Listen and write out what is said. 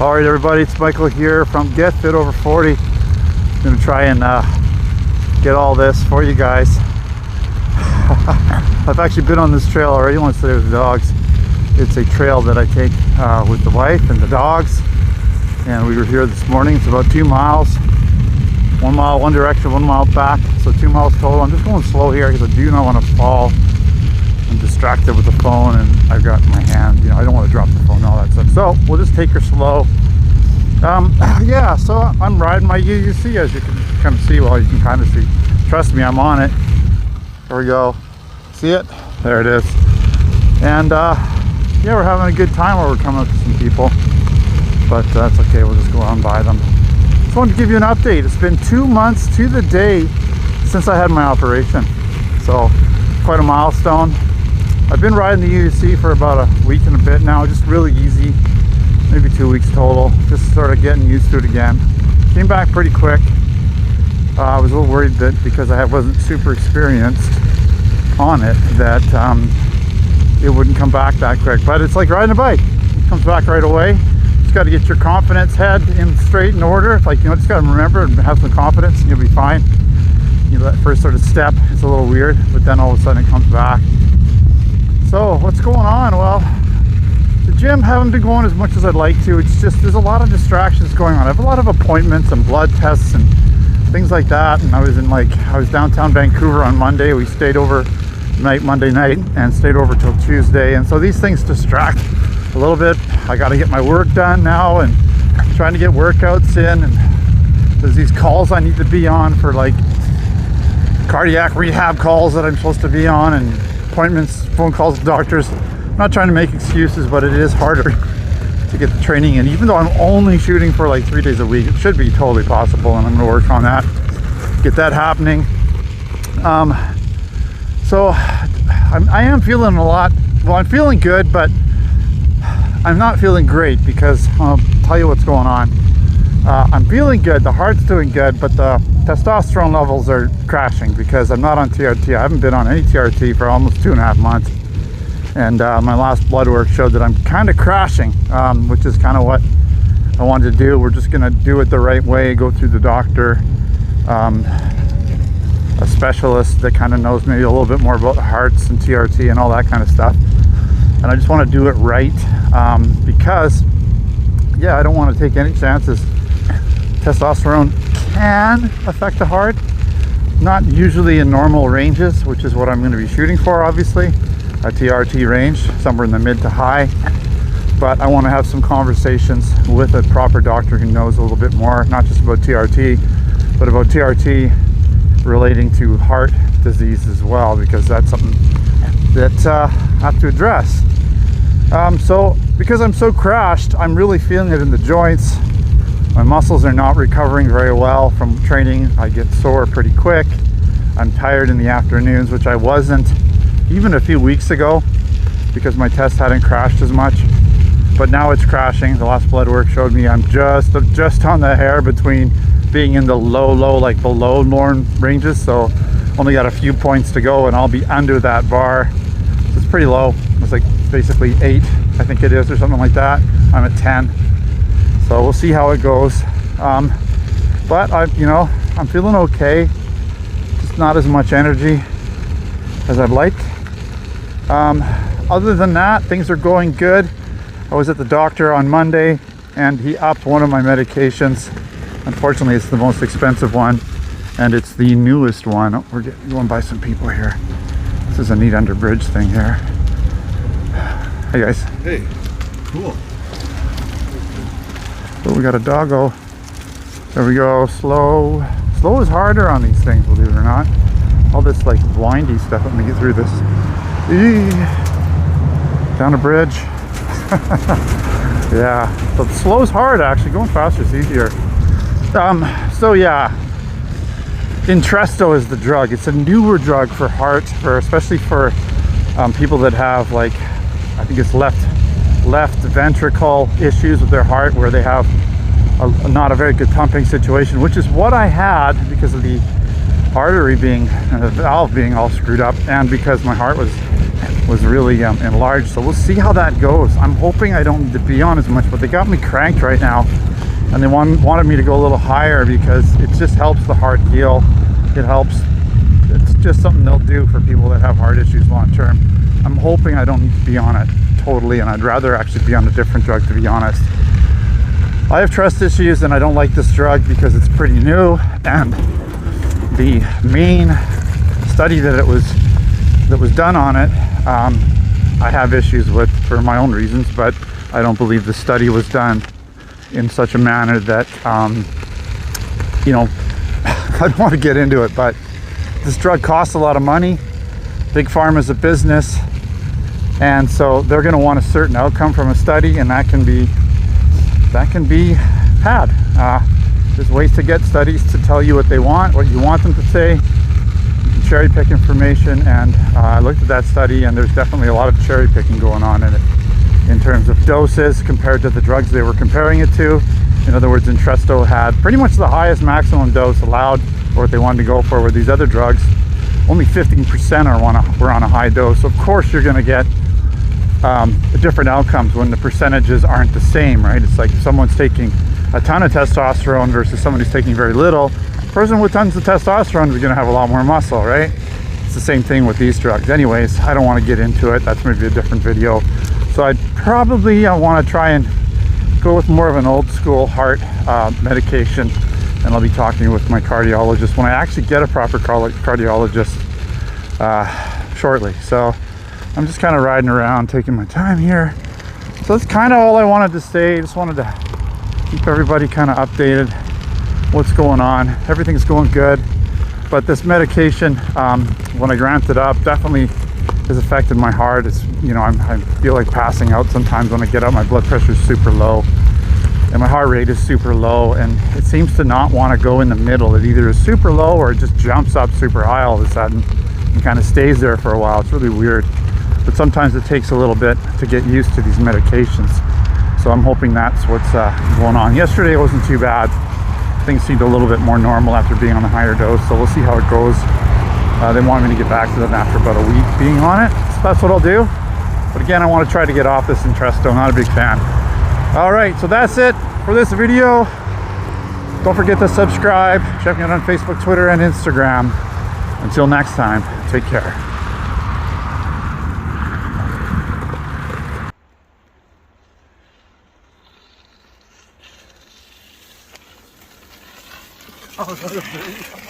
All right, everybody, it's Michael here from Get Fit Over 40. I'm gonna try and get all this for you guys. I've actually been on this trail already once today with the dogs. It's a trail that I take with the wife and the dogs, and we were here this morning. It's about 2 miles, 1 mile one direction, 1 mile back, so 2 miles total. I'm just going slow here because I do not want to fall. I'm distracted with the phone and I've got my hand, you know, I don't want to drop the phone and all that stuff. So we'll just take her slow. Yeah, so I'm riding my UUC, as you can kind of see. Well, you can kind of see. Trust me, I'm on it. There we go. See it? There it is. And yeah, we're having a good time while we're coming up to some people. But that's okay, we'll just go on by them. Just wanted to give you an update. It's been 2 months to the day since I had my operation. So quite a milestone. I've been riding the UUC for about a week and a bit now, just really easy, maybe 2 weeks total, just sort of getting used to it again. Came back pretty quick. I was a little worried that because I wasn't super experienced on it, that it wouldn't come back that quick, but it's like riding a bike. It comes back right away. Just got to get your confidence head in straight in order. Like, you know, just got to remember and have some confidence and you'll be fine. You know, that first sort of step is a little weird, but then all of a sudden it comes back. So what's going on? Well, the gym haven't been going as much as I'd like to. It's just, there's a lot of distractions going on. I have a lot of appointments and blood tests and things like that. And I was downtown Vancouver on Monday. We stayed overnight Monday night and stayed over till Tuesday. And so these things distract a little bit. I got to get my work done now and trying to get workouts in. And there's these calls I need to be on for, like, cardiac rehab calls that I'm supposed to be on, and appointments, phone calls to doctors. I'm not trying to make excuses, but it is harder to get the training in. Even though I'm only shooting for like 3 days a week, it should be totally possible, and I'm going to work on that, get that happening. So I am feeling a lot. Well, I'm feeling good, but I'm not feeling great because I'll tell you what's going on. I'm feeling good, the heart's doing good, but the testosterone levels are crashing because I'm not on TRT. I haven't been on any TRT for almost 2.5 months. And my last blood work showed that I'm kind of crashing, which is kind of what I wanted to do. We're just going to do it the right way, go through the doctor, a specialist that kind of knows maybe a little bit more about the hearts and TRT and all that kind of stuff. And I just want to do it right because, yeah, I don't want to take any chances. Testosterone can affect the heart, not usually in normal ranges, which is what I'm going to be shooting for, obviously, a TRT range, somewhere in the mid to high. But I want to have some conversations with a proper doctor who knows a little bit more, not just about TRT, but about TRT relating to heart disease as well, because that's something that I have to address. So because I'm so crashed, I'm really feeling it in the joints. My muscles are not recovering very well from training. I get sore pretty quick. I'm tired in the afternoons, which I wasn't even a few weeks ago because my test hadn't crashed as much. But now it's crashing. The last blood work showed me I'm just on the hair between being in the low, like below norm ranges. So only got a few points to go and I'll be under that bar. So it's pretty low. It's like basically 8, I think it is, or something like that. I'm at 10. So we'll see how it goes. But I'm feeling okay. Just not as much energy as I'd like. Other than that, things are going good. I was at the doctor on Monday and he upped one of my medications. Unfortunately, it's the most expensive one and it's the newest one. Oh, we're going by some people here. This is a neat underbridge thing here. Hey guys. Hey, cool. So we got a doggo. There we go. Slow is harder on these things, believe it or not. All this like windy stuff. Let me get through this. Down a bridge. Yeah, so slow is hard actually. Going faster is easier. So yeah, Entresto is the drug. It's a newer drug for heart, especially for people that have, like, I think it's left ventricle issues with their heart, where they have not a very good pumping situation, which is what I had because of the artery being, the valve being all screwed up, and because my heart was was really enlarged. So we'll see how that goes. I'm hoping I don't need to be on as much, but they got me cranked right now, and they wanted me to go a little higher because it just helps the heart heal. It helps. It's just something they'll do for people that have heart issues long term. I'm hoping I don't need to be on it totally, and I'd rather actually be on a different drug, to be honest. I have trust issues and I don't like this drug because it's pretty new, and the main study that was done on it, I have issues with for my own reasons, but I don't believe the study was done in such a manner that, you know, I don't want to get into it, but this drug costs a lot of money. Big Pharma is a business, and so they're going to want a certain outcome from a study, and that can be had. There's ways to get studies to tell you what they want, what you want them to say. You can cherry pick information, and I looked at that study, and there's definitely a lot of cherry picking going on in it in terms of doses compared to the drugs they were comparing it to. In other words, Entresto had pretty much the highest maximum dose allowed, or what they wanted to go for, with these other drugs. Only 15% were on a high dose. So of course you're going to get different outcomes when the percentages aren't the same, right? It's like if someone's taking a ton of testosterone versus someone who's taking very little. The person with tons of testosterone is going to have a lot more muscle, right? It's the same thing with these drugs. Anyways, I don't want to get into it. That's maybe a different video. So I'd probably want to try and go with more of an old school heart medication, and I'll be talking with my cardiologist when I actually get a proper cardiologist shortly. So I'm just kind of riding around, taking my time here. So that's kind of all I wanted to say. Just wanted to keep everybody kind of updated what's going on. Everything's going good, but this medication, when I ramped it up, definitely has affected my heart. It's, you know, I feel like passing out sometimes when I get up. My blood pressure is super low and my heart rate is super low, and it seems to not want to go in the middle. It either is super low or it just jumps up super high all of a sudden and kind of stays there for a while. It's really weird, but sometimes it takes a little bit to get used to these medications. So I'm hoping that's what's going on. Yesterday it wasn't too bad. Things seemed a little bit more normal after being on the higher dose, so we'll see how it goes. They wanted me to get back to them after about a week being on it, so that's what I'll do. But again, I want to try to get off this Entresto. I'm not a big fan. All right, so that's it for this video. Don't forget to subscribe. Check me out on Facebook, Twitter, and Instagram. Until next time, take care. Oh,